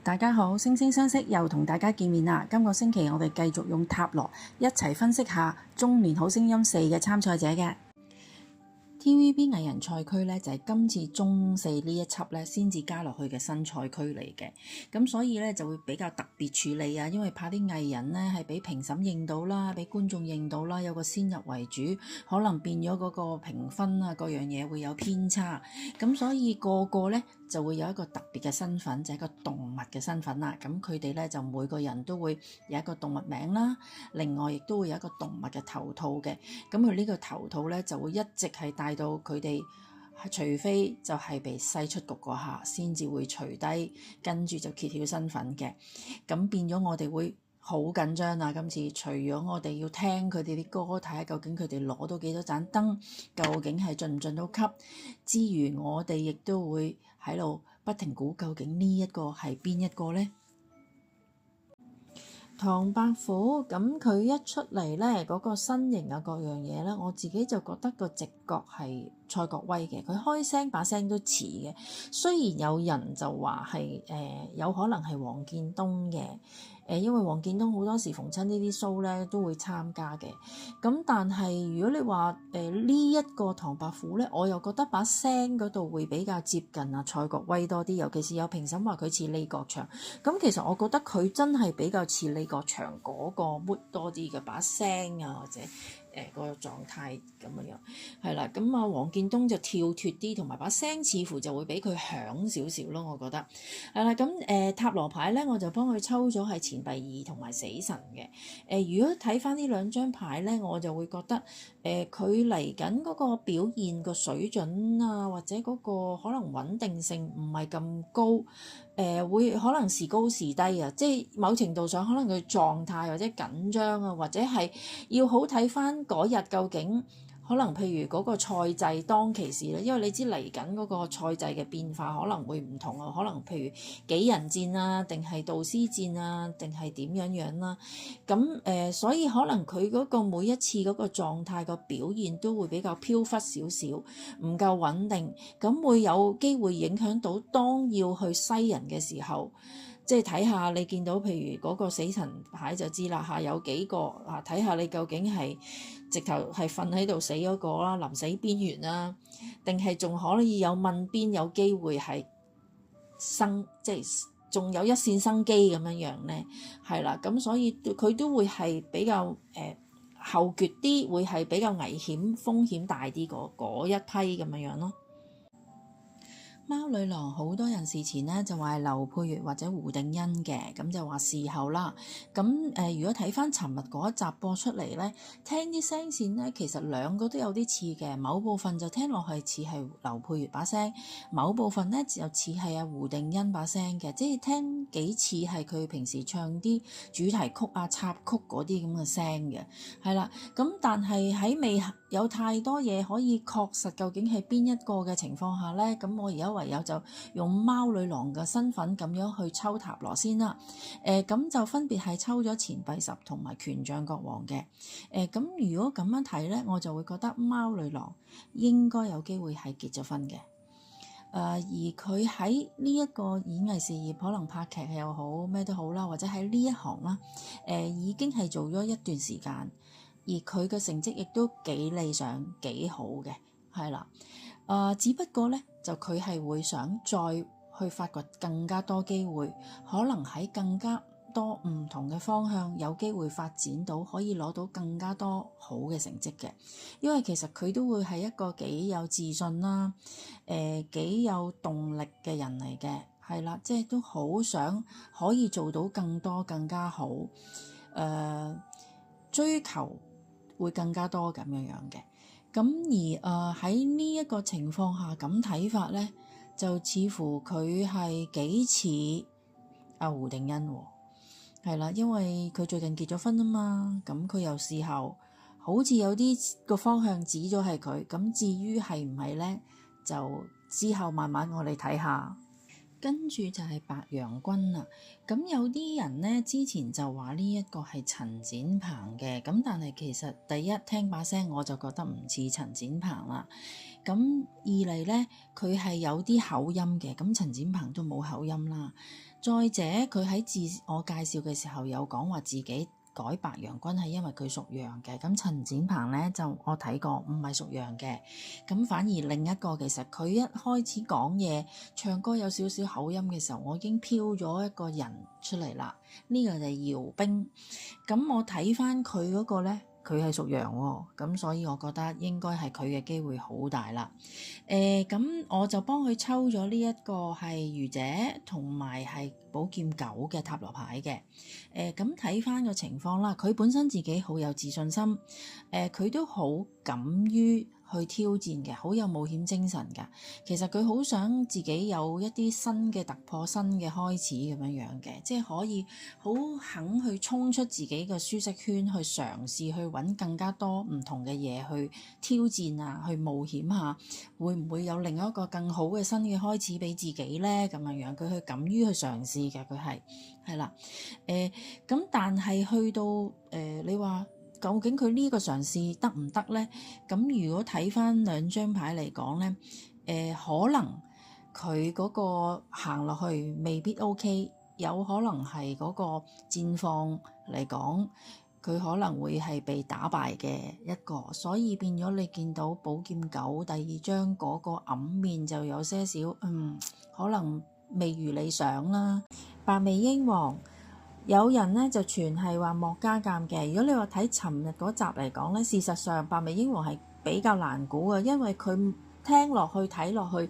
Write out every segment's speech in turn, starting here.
大家好，惺惺相惜又同大家見面啦。今個星期我哋繼續用塔羅一齊分析下中年好聲音4嘅參賽者嘅。TVB 藝人賽區呢，就係今次中4呢一輯呢先至加落去嘅新賽區嚟嘅，咁所以呢，就會比較特別處理啊，因為怕啲藝人呢係俾評審認到啦，俾觀眾認到啦，有個先入為主，可能變咗嗰個評分啊各樣嘢會有偏差，咁所以個個呢就會有一個特別嘅身份，就係一個動物嘅身份啦。咁佢哋呢就每個人都會有一個動物名啦，另外亦都會有一個動物嘅頭套嘅，咁佢呢個頭套呢就會一直係帶到佢哋，除非就係被篩出局嗰下，先至會除低，跟住就揭曉身份嘅。咁變咗我哋會好緊張啊！今次除咗我哋要聽佢哋啲歌，睇下究竟佢哋攞到幾多盞燈，究竟係進唔進到級之餘，我哋亦都會喺度不停估究竟呢一個係邊一個呢？唐伯虎咁佢一出嚟呢，嗰個身形啊各樣嘢呢，我自己就覺得個直覺係蔡國威嘅，佢開聲把聲都似嘅。雖然有人就話係有可能係黃建東嘅，因為黃建東好多時逢親呢啲 show 呢都會參加嘅。咁但係如果你話呢一個唐伯虎呢，我又覺得把聲嗰度會比較接近啊蔡國威多啲，尤其是有評審話佢似李國祥。咁其實我覺得佢真係比較似李國祥嗰個 mood 多啲嘅把聲啊，或者嗰個狀態咁樣，係啦。咁啊，黃建東就跳脫啲，同埋把聲似乎就會比佢響少少咯，我覺得係啦。咁塔羅牌咧，我就幫佢抽咗係錢幣2同埋死神嘅。如果睇翻呢兩張牌咧，我就會覺得佢嚟緊嗰個表現個水準啊，或者嗰個可能穩定性唔係咁高。會可能時高時低啊，即係某程度上可能佢狀態或者緊張啊，或者係要好睇翻嗰日究竟可能譬如嗰個賽制當其時咧，因為你知嚟緊嗰個賽制嘅變化可能會唔同啊，可能譬如幾人戰啊，定係導師戰啊，定係點樣樣啦。咁所以可能佢嗰個每一次嗰個狀態個表現都會比較飄忽少少，唔夠穩定，咁會有機會影響到當要去篩人嘅時候。即係睇下你見到譬如嗰個死神牌就知啦嚇，有幾個啊，睇下你究竟係直頭係瞓喺度死嗰個啦，臨死邊緣啦，定係仲可以有問邊有機會係即係仲有一線生機咁樣樣咧，係啦。咁所以佢都會係比較後決啲，會係比較危險風險大啲嗰一批咁樣樣咯。貓女郎好多人事前呢就話係劉佩玥或者胡定欣嘅，咁就話事後啦。咁如果睇翻尋日嗰一集播出嚟呢，聽啲聲線呢，其實兩個都有啲似嘅，某部分就聽落去似係劉佩玥把聲，某部分呢就似係阿胡定欣把聲嘅，即係聽幾似係佢平時唱啲主題曲啊插曲嗰啲咁嘅聲嘅，係啦。咁但係喺未有太多嘢可以確實究竟係邊一個嘅情況下呢，咁我而家唯有就用貓女郎嘅身份咁樣去抽塔羅先啦。咁就分別係抽咗錢幣10同埋權杖國王嘅。咁如果咁樣睇呢，我就會覺得貓女郎應該有機會係結咗婚嘅。而佢喺呢一個演藝事業，可能拍劇又好咩都好啦，或者喺呢一行啦，已經係做咗一段時間。而佢嘅成績亦都幾理想幾好嘅，係啦。只不過呢，就佢係會想再去發掘更加多機會，可能喺更加多唔同嘅方向有機會發展到，可以攞到更加多好嘅成績嘅。因為其實佢都會係一個幾有自信啦，幾有動力嘅人嚟嘅，係啦，即係都好想可以做到更多更加好，追求會更加多咁樣樣嘅。咁而喺呢一個情況下咁睇法呢，就似乎佢係幾似阿胡定欣喎，係啦，因為佢最近結咗婚啊嘛，咁佢又事後好似有啲個方向指咗係佢，咁至於係唔係呢？就之後慢慢我哋睇下。跟住就係白羊君啦，咁有啲人呢，之前就話呢一個係陳展鵬嘅，咁但係其實第一聽把聲我就覺得唔似陳展鵬啦，咁二嚟呢，佢係有啲口音嘅，咁陳展鵬都冇口音啦，再者佢喺自我介紹嘅時候有講話自己改白羊君係因為佢屬羊嘅，咁陳展鵬呢，就我睇過唔係屬羊嘅，咁反而另一個其實佢一開始講嘢唱歌有少少口音嘅時候，我已經飄咗一個人出嚟啦，呢個就係姚兵，咁我睇翻佢嗰個呢，佢係屬羊喎，咁所以我覺得應該係佢嘅機會好大啦。咁我就幫佢抽咗呢一個係愚者同埋係寶劍九嘅塔羅牌嘅。咁睇翻個情況啦，佢本身自己好有自信心，佢都好敢於去挑戰嘅，好有冒險精神㗎。其實佢好想自己有一啲新嘅突破、新嘅開始咁樣嘅，即係可以好肯去衝出自己嘅舒適圈，去嘗試去揾更加多唔同嘅嘢去挑戰啊，去冒險下，會唔會有另一個更好嘅新嘅開始俾自己呢？咁樣佢去敢於去嘗試嘅，佢係啦。咁但係去到你話，究竟佢呢個嘗試得唔得呢？咁如果睇翻兩張牌嚟講呢，可能佢嗰個行落去未必 OK，有可能係嗰個戰況嚟講，佢可能會係被打敗嘅一個，所以變咗你見到寶劍九第二張嗰個揞面就有些少可能未如理想啦。白眉鷹王。有人呢就傳係話莫家鑑嘅，如果你話睇尋日嗰集嚟講呢，事實上白眉鷹王係比較難估嘅，因為佢聽落去睇落去，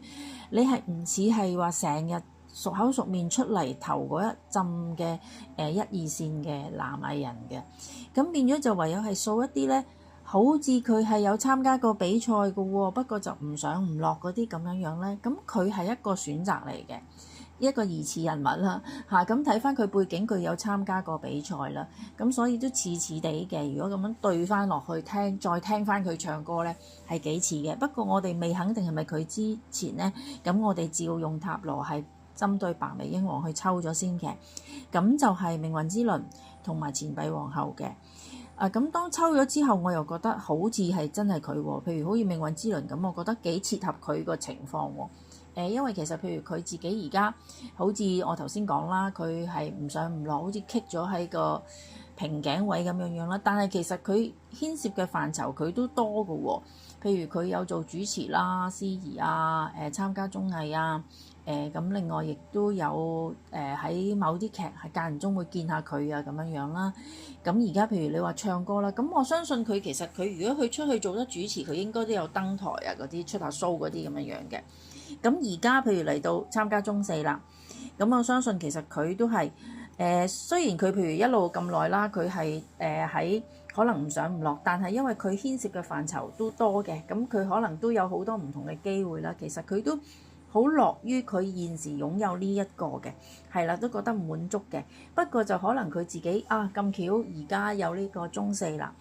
你係唔似係話成日熟口熟面出嚟頭嗰一陣嘅一二線嘅男藝人嘅，咁變咗就唯有係掃一啲呢，好似佢係有參加過比賽嘅喎，不過就唔上唔落嗰啲咁樣呢，咁佢係一個選擇嚟嘅。一個疑似人物啦，咁睇翻佢背景，佢有參加過比賽啦，咁所以都似似地嘅。如果咁樣對翻落去聽，再聽翻佢唱歌呢，係幾似嘅。不過我哋未肯定係咪佢之前呢，咁我哋照用塔羅係針對白眉鷹王去抽咗先嘅。咁就係命運之輪同埋錢幣皇后嘅。咁當抽咗之後，我又覺得好似係真係佢喎。譬如好似命運之輪咁，我覺得幾切合佢個情況喎。因為其實譬如佢自己而家好似我頭先講啦，佢係唔上唔落，好似棘咗喺個瓶頸位咁樣樣啦。但係其實佢牽涉嘅範疇佢都多㗎喎。譬如佢有做主持啦、司儀啊、參加綜藝啊，咁另外亦都有喺某啲劇係間唔中會見下佢啊咁樣樣啦。咁而家譬如你話唱歌啦，咁我相信佢其實佢如果佢出去做得主持，佢應該都有登台啊嗰啲出下 show 嗰啲咁樣樣嘅。咁而家譬如嚟到參加中四啦，咁我相信其實佢都係雖然佢譬如一路咁耐啦，佢係喺可能唔上唔落，但係因為佢牽涉嘅範疇都多嘅，咁佢可能都有好多唔同嘅機會啦。其實佢都好樂於佢現時擁有呢一個嘅，係啦，都覺得滿足嘅。不過就可能佢自己咁巧而家有呢個中四啦。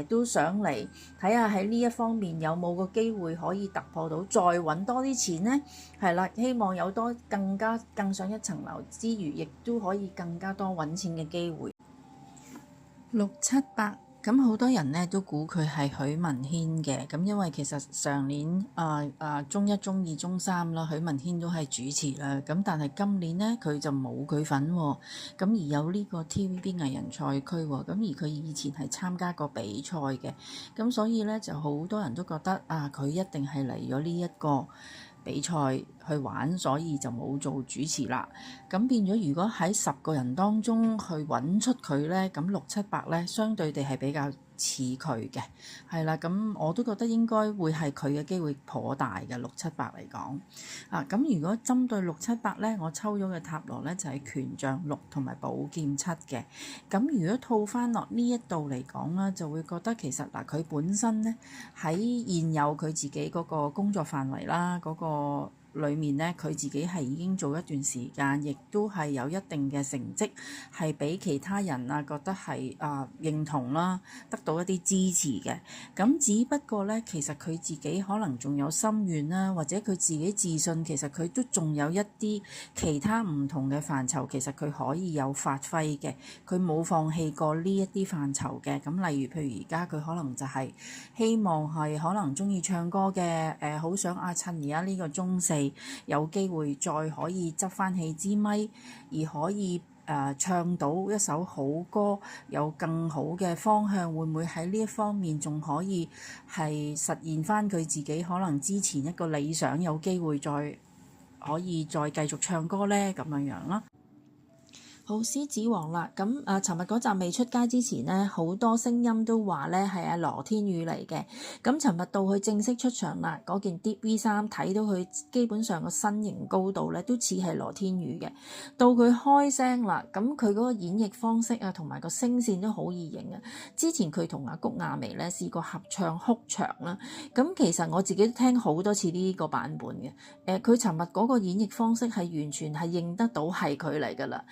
都想嚟睇下喺呢一方面有冇個機會可以突破到，再揾多啲錢呢？係啦，希望有更上一層樓之餘，亦都可以更加多揾錢嘅機會。678咁好多人呢都估佢係許文軒嘅，咁因為其實上年中一、中二、中三啦，許文軒都係主持啦，咁但係今年呢，佢就冇佢份喎，咁而有呢個 TVB 藝人賽區喎，咁而佢以前係參加過比賽嘅，咁所以呢，就好多人都覺得佢一定係嚟咗呢一個比賽去玩，所以就冇做主持啦。咁變咗，如果喺10個人當中去揾出佢呢，咁678呢，相對地係比較似佢嘅，係啦。咁我都覺得應該會係佢嘅機會頗大嘅678嚟講。咁如果針對678呢，我抽咗嘅塔羅呢，就係權杖6同埋寶劍7嘅。咁如果套翻落呢一度嚟講啦，就會覺得其實佢本身呢，喺現有佢自己嗰個工作範圍啦，嗰個裏面咧，佢自己係已經做一段時間，亦都係有一定嘅成績，係俾其他人啊覺得係認同啦，得到一啲支持嘅。咁只不過咧，其實佢自己可能仲有心願啦，或者佢自己自信，其實佢都仲有一啲其他唔同嘅範疇，其實佢可以有發揮嘅，佢冇放棄過呢一啲範疇嘅。咁例如譬如而家佢可能就係希望係可能鍾意唱歌嘅，好想趁而家呢個中四有機會再可以執返起支咪，而可以唱到一首好歌，有更好嘅方向，會唔會喺呢一方面仲可以係實現返佢自己可能之前一個理想，有機會再可以再繼續唱歌呢？咁樣啦。好，獅子王啦，咁尋日嗰集未出街之前呢，好多聲音都話呢係阿羅天宇嚟嘅。咁尋日到佢正式出場啦，嗰件 Deep V 衫睇到佢基本上個身形高度呢都似係羅天宇嘅。到佢開聲啦，咁佢嗰個演繹方式啊，同埋個聲線都好易認啊。之前佢同阿谷亞薇呢試過合唱哭牆啦，咁其實我自己都聽好多次呢個版本嘅。佢尋日嗰個演繹方式係完全係認得到係佢嚟㗎啦。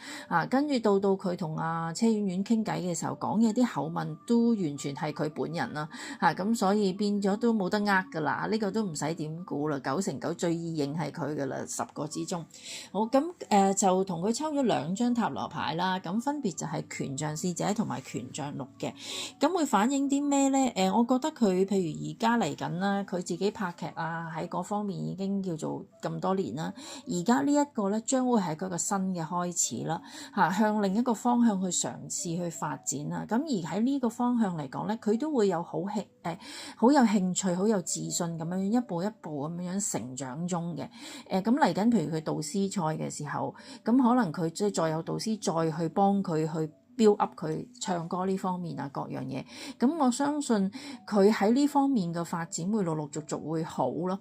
跟住到佢同阿車婉婉傾偈嘅時候，講嘢啲口吻都完全係佢本人啦。咁所以變咗都冇得㗎啦。呢個都唔使點估啦，9成9最易認係佢㗎啦，10個之中。好，咁就同佢抽咗2張塔羅牌啦。咁分別就係權杖侍者同埋權杖6嘅。咁會反映啲咩呢？我覺得佢譬如而家嚟緊啦，佢自己拍劇啊，喺嗰方面已經叫做咁多年啦。而家呢一個咧，將會係佢個新嘅開始啦。向另一個方向去嘗試去發展啦。咁而喺呢個方向嚟講咧，佢都會有好有興趣、好有自信咁樣一步一步咁樣成長中嘅。咁嚟緊，譬如佢導師賽嘅時候，咁可能佢即係再有導師再去幫佢去build up 佢唱歌呢方面啊，各樣嘢。咁我相信佢喺呢方面嘅發展會陸陸續續會好咯。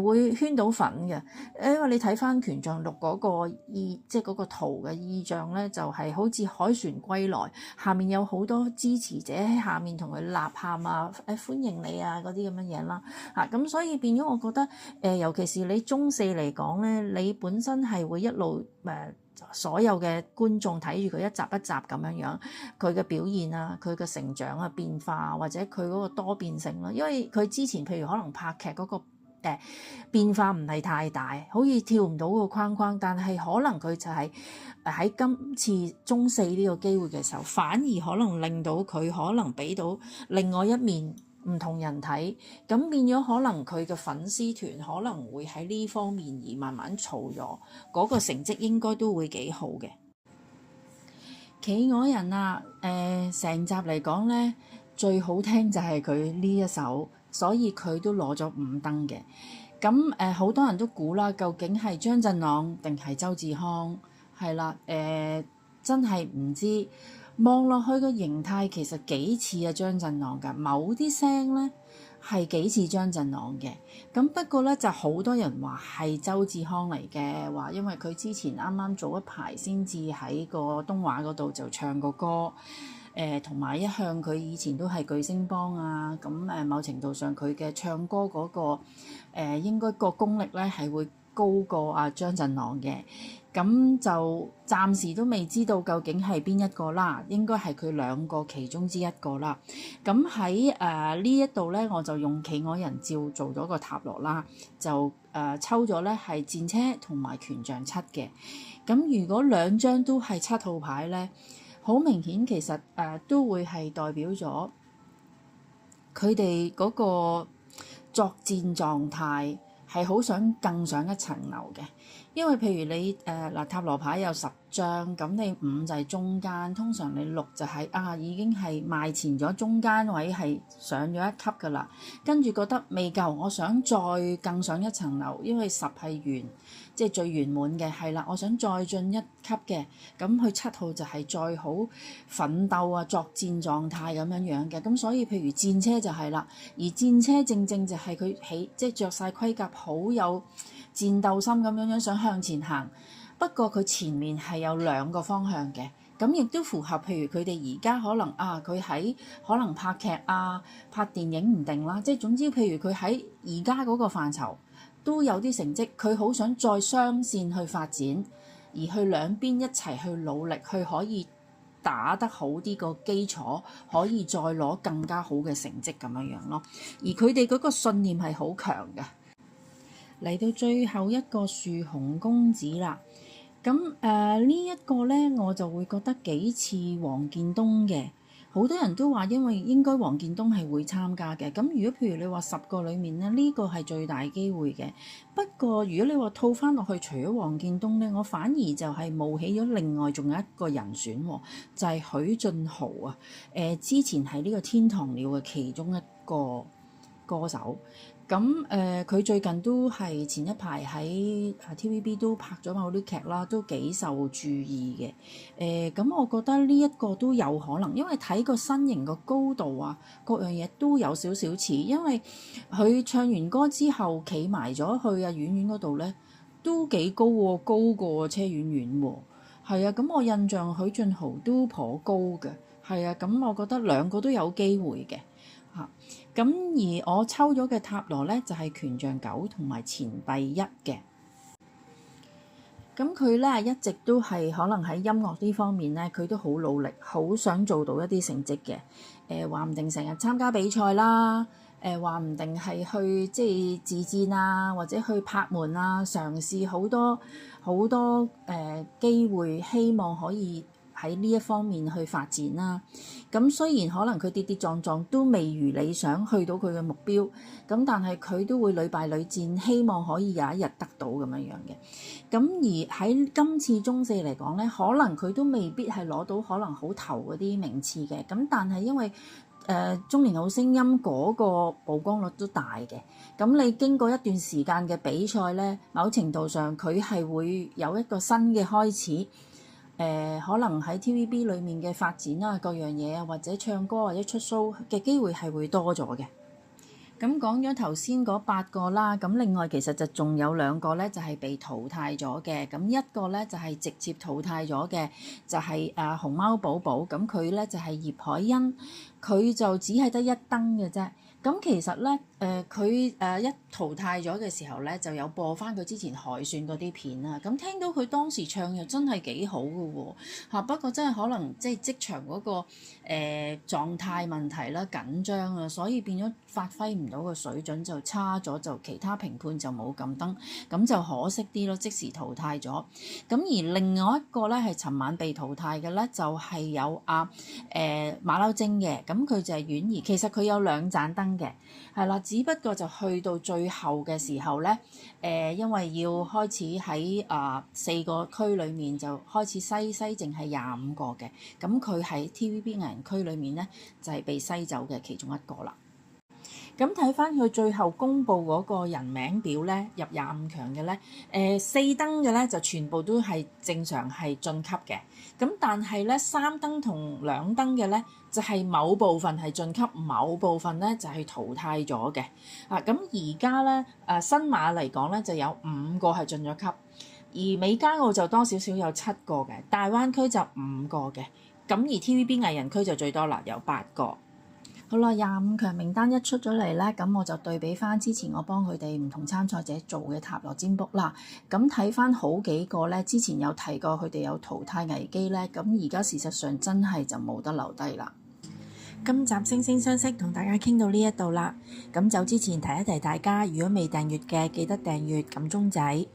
會圈到粉嘅，因為你睇翻權杖6嗰個意，即係嗰個圖嘅意象咧，就係好似凱旋歸來，下面有好多支持者喺下面同佢吶喊啊，歡迎你啊嗰啲咁樣嘢啦。咁所以變咗，我覺得尤其是你中四嚟講咧，你本身係會一路所有嘅觀眾睇住佢一集一集咁樣，佢嘅表現啊，佢嘅成長啊，變化啊，或者佢嗰個多變性啦。因為佢之前譬如可能拍劇嗰個變化唔係太大，好似跳唔到個框框，但係可能佢就係喺今次中四呢個機會嘅時候，反而可能令到佢可能俾到另外一面唔同人睇，咁變咗可能佢嘅粉絲團可能會喺呢方面而慢慢嘈咗，嗰個成績應該都會幾好嘅。企鵝人啊，成集嚟講呢，最好聽就係佢呢一首，所以佢都攞咗5燈嘅。咁好多人都估啦，究竟係張振朗定係周志康？係啦，真係唔知。望落去個形態其實幾似啊張振朗㗎，某啲聲咧係幾似張振朗嘅。咁不過咧就好多人話係周志康嚟嘅，話因為佢之前啱啱早一排先至喺個東華嗰度就唱過歌，同埋一向佢以前都係巨聲幫啊。咁某程度上佢嘅唱歌嗰個應該個功力咧係會高過阿張振朗嘅。咁就暫時都未知道究竟係邊一個啦，應該係佢2個其中之一個啦。咁喺呢一度咧，我就用企鵝人照做咗個塔羅啦，就抽咗咧係戰車同埋權杖7嘅。咁如果2張都係7號牌咧，好明顯其實都會係代表咗佢哋嗰個作戰狀態係好想更上一層樓嘅。因為譬如你塔羅牌有10張，咁你5就係中間，通常你6就係已經係邁前咗中間位，係上咗一級㗎啦。跟住覺得未夠，我想再更上一層樓，因為10係圓，即係最圓滿嘅，係啦，我想再進一級嘅。咁佢7號就係再好奮鬥啊，作戰狀態咁樣嘅。咁所以譬如戰車就係啦，而戰車正正就係佢即係着晒盔甲，好有戰鬥心咁樣想向前行。不過佢前面係有2個方向嘅，咁亦都符合譬如佢哋而家可能佢喺可能拍劇拍電影唔定啦，即係總之譬如佢喺而家嗰個範疇都有啲成績，佢好想再雙線去發展，而去兩邊一齊去努力，去可以打得好啲個基礎，可以再攞更加好嘅成績咁樣樣咯。而佢哋嗰個信念係好強嘅。嚟到最後一個樹熊公子啦。咁呢一個呢，我就會覺得幾似黃建東嘅。好多人都話，因為應該黃建東係會參加嘅。咁如果譬如你話10個裡面呢，呢個係最大機會嘅。不過如果你話套翻落去，除咗黃建東呢，我反而就係冒起咗另外仲有一個人選喎，就係許晉豪啊。之前係呢個天堂鳥嘅其中一個歌手。咁佢最近都係前一排喺 TVB 都拍咗某啲劇啦，都幾受注意嘅。咁我覺得呢一個都有可能，因為睇個身形個高度啊，各樣嘢都有少少似，因為佢唱完歌之後企埋咗去啊遠遠嗰度咧，都幾高喎，高過車婉婉喎。係啊，咁我印象許晉豪都頗高嘅。係啊，咁我覺得兩個都有機會嘅。咁而我抽咗嘅塔羅呢，就係權杖9同埋錢幣1嘅。咁佢呢一直都係可能喺音樂呢方面呢，佢都好努力，好想做到一啲成績嘅。話唔定成日參加比賽啦，話唔定係去即係自薦啊，或者去拍門啊，嘗試好多機會，希望可以喺呢一方面去發展啦。咁雖然可能佢跌跌撞撞都未如理想去到佢嘅目標，咁但係佢都會屢敗屢戰，希望可以有一日得到咁樣樣嘅。咁而喺今次中四嚟講呢，可能佢都未必係攞到可能好頭嗰啲名次嘅。咁但係因為中年好聲音嗰個曝光率都大嘅，咁你經過一段時間嘅比賽呢，某程度上佢係會有一個新嘅開始。可能喺 TVB 裡面嘅發展啊，各樣嘢啊，或者唱歌或者出 show 嘅機會係會多咗嘅。咁講咗頭先嗰8個啦，咁另外其實就仲有2個咧，就係被淘汰咗嘅。咁一個咧就係直接淘汰咗嘅，就係熊貓寶寶。咁佢咧就係葉海茵，佢就只係得1燈嘅啫。咁其實咧，佢一淘汰咗嘅時候咧，就有播翻佢之前海選嗰啲片啊。咁聽到佢當時唱又真係幾好嘅喎嚇，不過真係可能即係職場嗰個狀態問題啦，緊張啊，所以變咗發揮唔到個水準，就差咗，就其他評判就冇咁燈，咁就可惜啲咯，即時淘汰咗。咁而另外一個咧係尋晚被淘汰嘅咧，就係有馬騮精嘅，咁佢就係婉兒，其實佢有2盞燈嘅，係啦，只不過就去到最後嘅時候咧，因為要開始喺4個區裡面就開始篩淨係25個嘅，咁佢喺 TVB 藝人區裡面咧就係被篩走嘅其中一個啦。咁睇翻佢最後公佈嗰個人名表咧，入25強嘅咧，4燈嘅咧就全部都係正常係晉級嘅。咁但係咧3燈同2燈嘅咧，就係某部分係晉級，某部分咧就係淘汰咗嘅。咁而家咧新馬嚟講咧就有5個係晉咗級，而美加澳就多少少有7個嘅，大灣區就5個嘅。咁而 TVB 藝人區就最多啦，有8個。好啦，25強名單一出咗嚟咧，咁我就對比翻之前我幫佢哋唔同參賽者做嘅塔羅占卜啦。咁睇翻好幾個咧，之前有提過佢哋有淘汰危機咧，咁而家事實上真係就冇得留低啦。今集星聲相析同大家傾到呢一度啦，咁走之前提一提大家，如果未訂閱嘅記得訂閱撳鐘仔，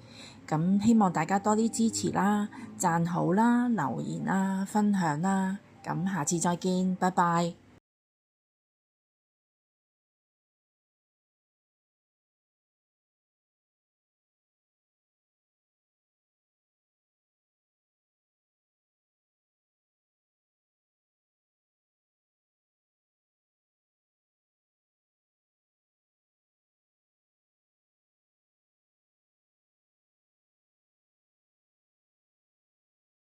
咁希望大家多啲支持啦，讚好啦，留言啦，分享啦，咁下次再見，拜拜。